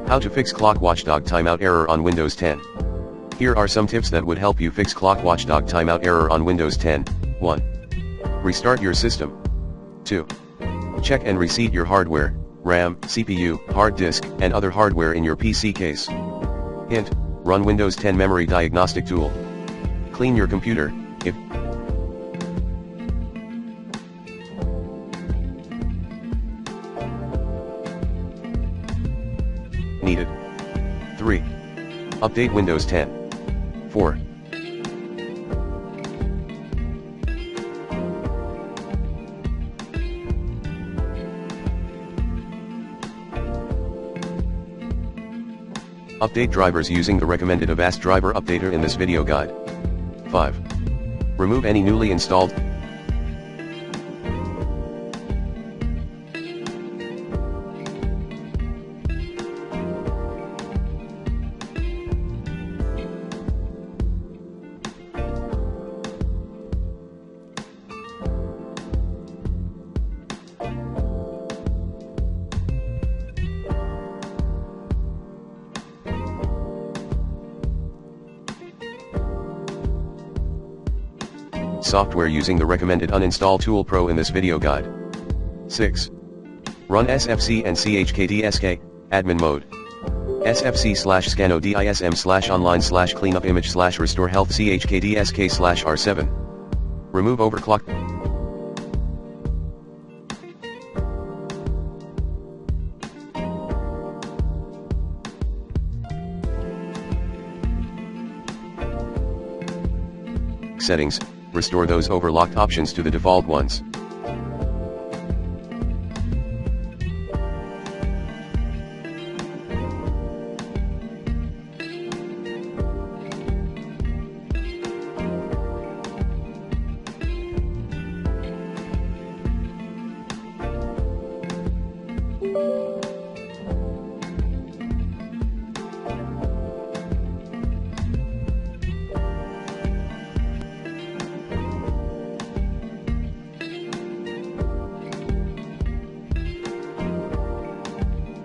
How to fix ClockWatchdog timeout error on Windows 10. Here are some tips that would help you fix ClockWatchdog timeout error on Windows 10. 1. Restart your system. 2. Check and reset your hardware, RAM, CPU, hard disk, and other hardware in your PC case. Hint: run Windows 10 Memory Diagnostic Tool. Clean your computer, if needed. 3. Update Windows 10. 4. Update drivers using the recommended Avast driver updater in this video guide. 5. Remove any newly installed software using the recommended uninstall tool pro in this video guide. 6. Run SFC and chkdsk, admin mode. sfc/scanodism/online/cleanup/image/restore health chkdsk/r7. Remove overclock. Settings. Restore those overlocked options to the default ones.